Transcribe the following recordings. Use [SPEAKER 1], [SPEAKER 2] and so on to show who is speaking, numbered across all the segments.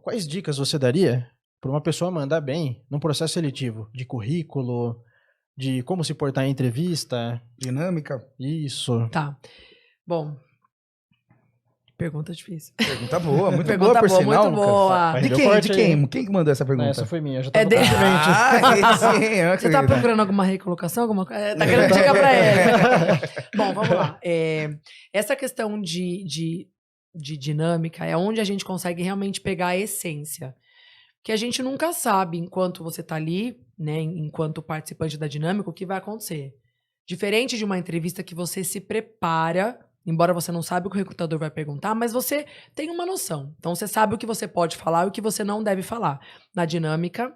[SPEAKER 1] quais dicas você daria para uma pessoa mandar bem num processo seletivo? De currículo, de como se portar em entrevista?
[SPEAKER 2] Dinâmica?
[SPEAKER 1] Isso.
[SPEAKER 3] Tá. Bom, pergunta difícil.
[SPEAKER 2] Pergunta boa, muito
[SPEAKER 3] Pergunta
[SPEAKER 2] boa, por
[SPEAKER 3] boa,
[SPEAKER 2] sinal,
[SPEAKER 3] muito
[SPEAKER 2] Lucas.
[SPEAKER 3] boa.
[SPEAKER 1] Vai
[SPEAKER 2] De
[SPEAKER 1] render o
[SPEAKER 2] quem?
[SPEAKER 1] corte
[SPEAKER 2] De
[SPEAKER 1] aí,
[SPEAKER 2] quem?
[SPEAKER 1] hein?
[SPEAKER 2] Quem que mandou essa pergunta?
[SPEAKER 1] Essa foi minha, já tava
[SPEAKER 3] É dele.
[SPEAKER 1] praticamente.
[SPEAKER 2] Ah,
[SPEAKER 3] Você tá procurando alguma recolocação? Alguma coisa? Tá querendo chegar pra ele. Bom, vamos lá. Essa questão de dinâmica é onde a gente consegue realmente pegar a essência. Que a gente nunca sabe, enquanto você tá ali, né, enquanto participante da dinâmica, o que vai acontecer. Diferente de uma entrevista que você se prepara, embora você não saiba o que o recrutador vai perguntar, mas você tem uma noção. Então, você sabe o que você pode falar e o que você não deve falar. Na dinâmica,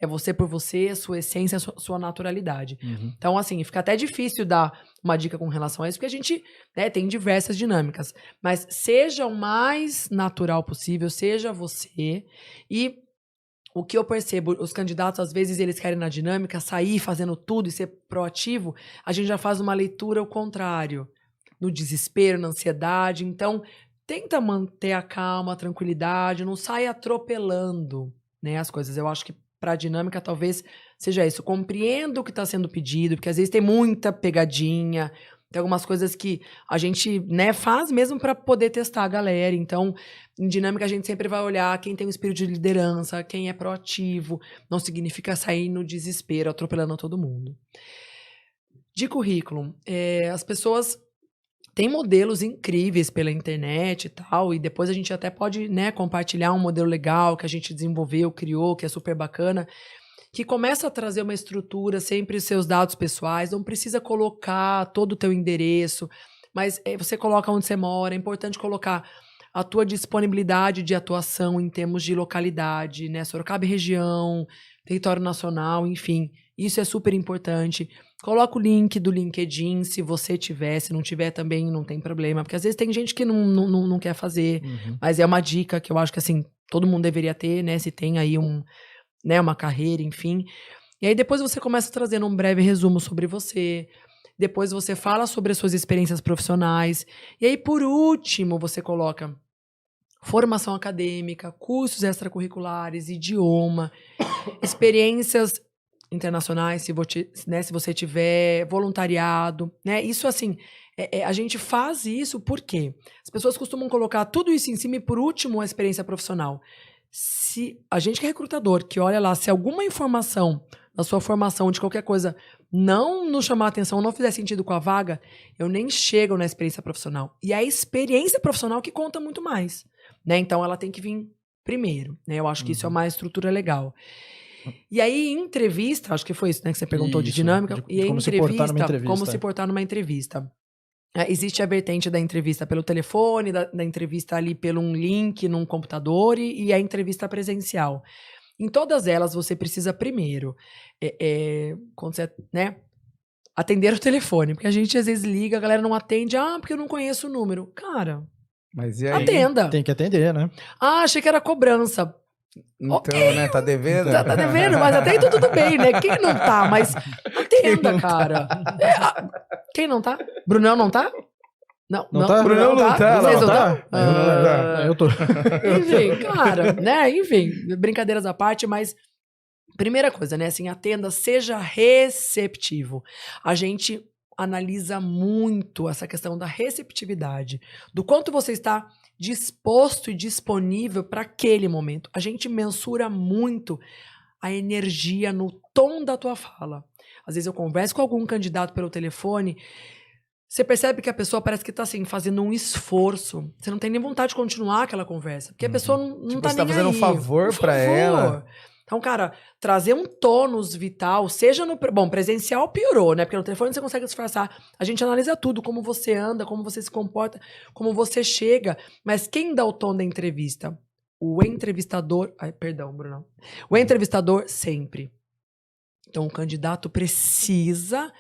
[SPEAKER 3] é você por você, a sua essência, a sua naturalidade.
[SPEAKER 1] Uhum.
[SPEAKER 3] Então, assim, fica até difícil dar uma dica com relação a isso, porque a gente, né, tem diversas dinâmicas. Mas seja o mais natural possível, seja você. E o que eu percebo, os candidatos, às vezes, eles querem na dinâmica sair fazendo tudo e ser proativo. A gente já faz uma leitura ao contrário. No desespero, na ansiedade. Então, tenta manter a calma, a tranquilidade, não sai atropelando, né, as coisas. Eu acho que para a dinâmica talvez seja isso. Compreenda o que está sendo pedido, porque às vezes tem muita pegadinha, tem algumas coisas que a gente, né, faz mesmo para poder testar a galera. Então, em dinâmica a gente sempre vai olhar quem tem um espírito de liderança, quem é proativo. Não significa sair no desespero, atropelando todo mundo. De currículo, as pessoas tem modelos incríveis pela internet e tal, e depois a gente até pode, né, compartilhar um modelo legal que a gente desenvolveu, criou, que é super bacana, que começa a trazer uma estrutura, sempre os seus dados pessoais, não precisa colocar todo o teu endereço, mas você coloca onde você mora, é importante colocar a tua disponibilidade de atuação em termos de localidade, né, Sorocaba e região, território nacional, enfim, isso é super importante. Coloca o link do LinkedIn, se você tiver, se não tiver também não tem problema, porque às vezes tem gente que não quer fazer, mas é uma dica que eu acho que assim, todo mundo deveria ter, né, se tem aí né, uma carreira, enfim. E aí depois você começa trazendo um breve resumo sobre você, depois você fala sobre as suas experiências profissionais, e aí por último você coloca formação acadêmica, cursos extracurriculares, idioma, experiências internacionais, se você tiver voluntariado, né? Isso, assim, a gente faz isso porque as pessoas costumam colocar tudo isso em cima e, por último, a experiência profissional. Se a gente que é recrutador, que olha lá, se alguma informação da sua formação, de qualquer coisa, não nos chamar a atenção, não fizer sentido com a vaga, eu nem chego na experiência profissional. E é a experiência profissional que conta muito mais, né? Então, ela tem que vir primeiro, né? Eu acho que isso é uma estrutura legal. E aí, em entrevista, acho que foi isso, né, que você perguntou de dinâmica. E aí,
[SPEAKER 1] como se portar numa entrevista.
[SPEAKER 3] Como se portar numa entrevista. Existe a vertente da entrevista pelo telefone, da entrevista ali pelo um link num computador e a entrevista presencial. Em todas elas, você precisa primeiro, quando você, né, atender o telefone. Porque a gente, às vezes, liga, a galera não atende. Ah, porque eu não conheço o número. Cara,
[SPEAKER 2] mas e aí?
[SPEAKER 3] atenda.
[SPEAKER 1] Tem que atender, né?
[SPEAKER 3] Ah, achei que era cobrança.
[SPEAKER 2] Então, né, tá devendo?
[SPEAKER 3] Tá devendo, mas até aí tudo bem, né? Quem não tá? Mas atenda, cara. Quem não tá? Brunão não tá? Não
[SPEAKER 1] tá?
[SPEAKER 2] Brunão não tá.
[SPEAKER 3] Vocês não
[SPEAKER 2] tá?
[SPEAKER 3] tá?
[SPEAKER 1] Eu tô.
[SPEAKER 3] Enfim, cara, né? Enfim, brincadeiras à parte, mas primeira coisa, né? Assim, atenda, seja receptivo. A gente analisa muito essa questão da receptividade, do quanto você está disposto e disponível para aquele momento. A gente mensura muito a energia no tom da tua fala. Às vezes eu converso com algum candidato pelo telefone, você percebe que a pessoa parece que tá assim, fazendo um esforço. Você não tem nem vontade de continuar aquela conversa, porque a pessoa não
[SPEAKER 2] Tipo,
[SPEAKER 3] tá
[SPEAKER 2] você
[SPEAKER 3] nem
[SPEAKER 2] tá fazendo
[SPEAKER 3] aí.
[SPEAKER 2] um favor pra ela.
[SPEAKER 3] Então, cara, trazer um tônus vital, seja no... Bom, presencial piorou, né? Porque no telefone você consegue disfarçar. A gente analisa tudo, como você anda, como você se comporta, como você chega. Mas quem dá o tom da entrevista? O entrevistador... Ai, perdão, Bruno. O entrevistador sempre. Então, o candidato precisa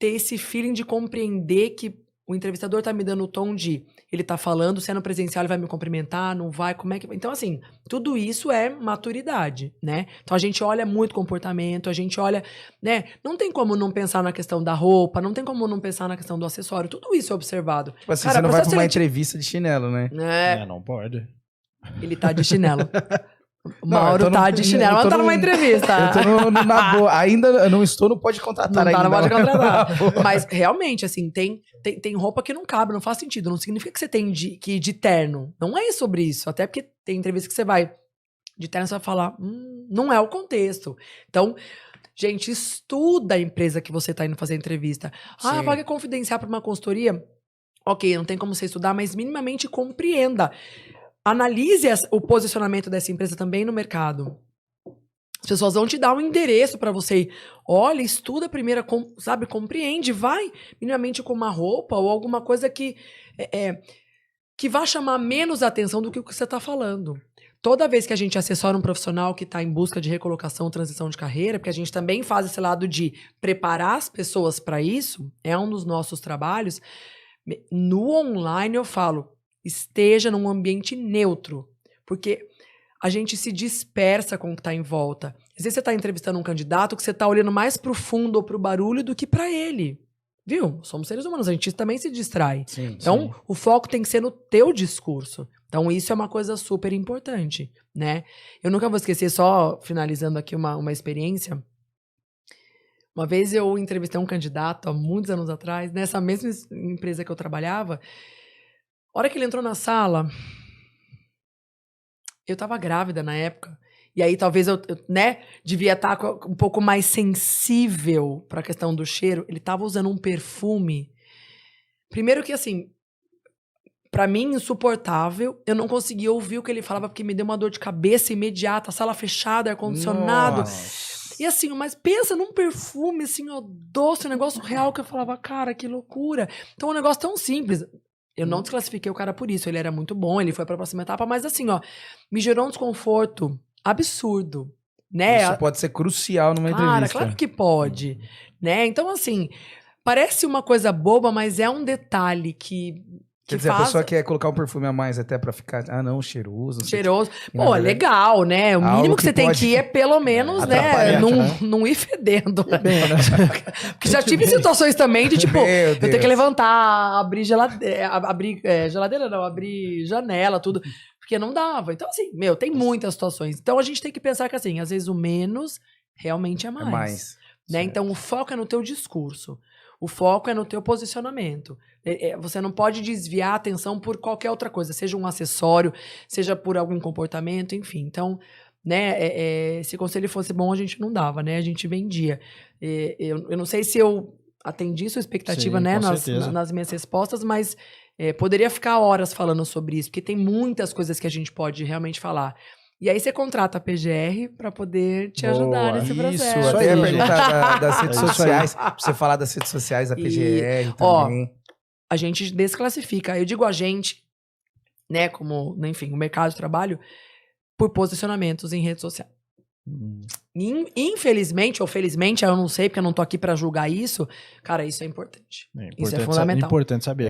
[SPEAKER 3] ter esse feeling de compreender que o entrevistador tá me dando o tom de ele tá falando, se é no presencial ele vai me cumprimentar, não vai, como é que... Então, assim, tudo isso é maturidade, né? Então, a gente olha muito comportamento, a gente olha, né? Não tem como não pensar na questão da roupa, não tem como não pensar na questão do acessório, tudo isso é observado.
[SPEAKER 2] Tipo assim,
[SPEAKER 3] Cara,
[SPEAKER 2] você não vai pra uma
[SPEAKER 3] processo
[SPEAKER 2] entrevista de chinelo, né?
[SPEAKER 3] seletivo...
[SPEAKER 1] Não pode.
[SPEAKER 3] Ele tá de chinelo. O
[SPEAKER 2] Não,
[SPEAKER 3] Mauro
[SPEAKER 2] eu tô
[SPEAKER 3] tá
[SPEAKER 2] no-
[SPEAKER 3] de chinelo,
[SPEAKER 2] eu
[SPEAKER 3] mas
[SPEAKER 2] tô
[SPEAKER 3] tá
[SPEAKER 2] no-
[SPEAKER 3] numa entrevista.
[SPEAKER 2] Eu tô na boa. Ainda não estou no Pode Contratar
[SPEAKER 3] Não tá,
[SPEAKER 2] ainda.
[SPEAKER 3] não pode contratar.
[SPEAKER 2] Na boa.
[SPEAKER 3] Mas realmente, assim, tem roupa que não cabe, não faz sentido. Não significa que você tem que ir de terno. Não é sobre isso. Até porque tem entrevista que você vai de terno, você vai falar, não é o contexto. Então, gente, estuda a empresa que você tá indo fazer a entrevista. Ah,
[SPEAKER 2] Sim.
[SPEAKER 3] vaga confidencial para uma consultoria? Ok, não tem como você estudar, mas minimamente compreenda. Analise o posicionamento dessa empresa também no mercado. As pessoas vão te dar um endereço para você ir. Olha, estuda primeiro, sabe, compreende, vai minimamente com uma roupa ou alguma coisa que vá chamar menos atenção do que o que você está falando. Toda vez que a gente assessora um profissional que está em busca de recolocação, transição de carreira, porque a gente também faz esse lado de preparar as pessoas para isso, é um dos nossos trabalhos. No online eu falo, esteja num ambiente neutro, porque a gente se dispersa com o que está em volta. Às vezes você está entrevistando um candidato que você está olhando mais pro fundo ou pro barulho do que para ele. Viu? Somos seres humanos, a gente também se distrai.
[SPEAKER 2] Sim,
[SPEAKER 3] Então, o foco tem que ser no teu discurso. Então, isso é uma coisa super importante, né? Eu nunca vou esquecer, só finalizando aqui uma experiência. Uma vez eu entrevistei um candidato, há muitos anos atrás, nessa mesma empresa que eu trabalhava. A hora que ele entrou na sala, eu tava grávida na época. E aí talvez eu devia estar um pouco mais sensível para a questão do cheiro. Ele tava usando um perfume. Primeiro que assim, para mim insuportável. Eu não conseguia ouvir o que ele falava porque me deu uma dor de cabeça imediata, sala fechada, ar-condicionado.
[SPEAKER 2] Nossa.
[SPEAKER 3] E assim, mas pensa num perfume, assim, ó, doce, um negócio real que eu falava, cara, que loucura. Então, um negócio tão simples. Eu não desclassifiquei o cara por isso, ele era muito bom, ele foi pra próxima etapa, mas assim, ó, me gerou um desconforto absurdo, né?
[SPEAKER 2] Isso pode ser crucial numa
[SPEAKER 3] Cara,
[SPEAKER 2] entrevista.
[SPEAKER 3] claro que pode, né? Então, assim, parece uma coisa boba, mas é um detalhe que
[SPEAKER 2] Quer dizer, a pessoa quer colocar um perfume a mais até pra ficar, cheiroso. Não sei o quê.
[SPEAKER 3] cheiroso.
[SPEAKER 2] E, na
[SPEAKER 3] Pô,
[SPEAKER 2] verdade,
[SPEAKER 3] legal, né? O
[SPEAKER 2] algo
[SPEAKER 3] mínimo que
[SPEAKER 2] que
[SPEAKER 3] você tem
[SPEAKER 2] pode
[SPEAKER 3] que ir é pelo menos, né?
[SPEAKER 1] atrapalhar, né?
[SPEAKER 3] Não ir fedendo.
[SPEAKER 1] Bem, né?
[SPEAKER 3] Porque já tive situações também de, tipo,
[SPEAKER 2] Meu
[SPEAKER 3] eu ter que
[SPEAKER 2] Deus.
[SPEAKER 3] levantar, abrir geladeira, não, abrir janela, tudo. Porque não dava. Então, assim, tem muitas situações. Então, a gente tem que pensar que, assim, às vezes o menos realmente é
[SPEAKER 2] É
[SPEAKER 3] mais.
[SPEAKER 2] mais.
[SPEAKER 3] Né?
[SPEAKER 2] Certo.
[SPEAKER 3] Então, o foco é no teu discurso. O foco é no teu posicionamento. Você não pode desviar a atenção por qualquer outra coisa, seja um acessório, seja por algum comportamento, enfim. Então, né, se conselho fosse bom, a gente não dava, né? A gente vendia. Eu não sei se eu atendi sua expectativa,
[SPEAKER 1] Sim,
[SPEAKER 3] né,
[SPEAKER 1] com certeza.
[SPEAKER 3] nas minhas respostas, mas poderia ficar horas falando sobre isso, porque tem muitas coisas que a gente pode realmente falar. E aí você contrata a PGR para poder te ajudar
[SPEAKER 2] Boa.
[SPEAKER 3] nesse
[SPEAKER 2] Isso,
[SPEAKER 3] processo.
[SPEAKER 2] até
[SPEAKER 1] aí,
[SPEAKER 2] ia perguntar das redes
[SPEAKER 1] É isso aí.
[SPEAKER 2] sociais. Pra você falar das redes sociais da PGR
[SPEAKER 3] ó,
[SPEAKER 2] também.
[SPEAKER 3] A gente desclassifica. Eu digo a gente, né, como, enfim, o mercado de trabalho, por posicionamentos em rede social. Infelizmente ou felizmente, eu não sei, porque eu não tô aqui para julgar isso, cara, isso é importante. Isso é fundamental.
[SPEAKER 1] Importante saber.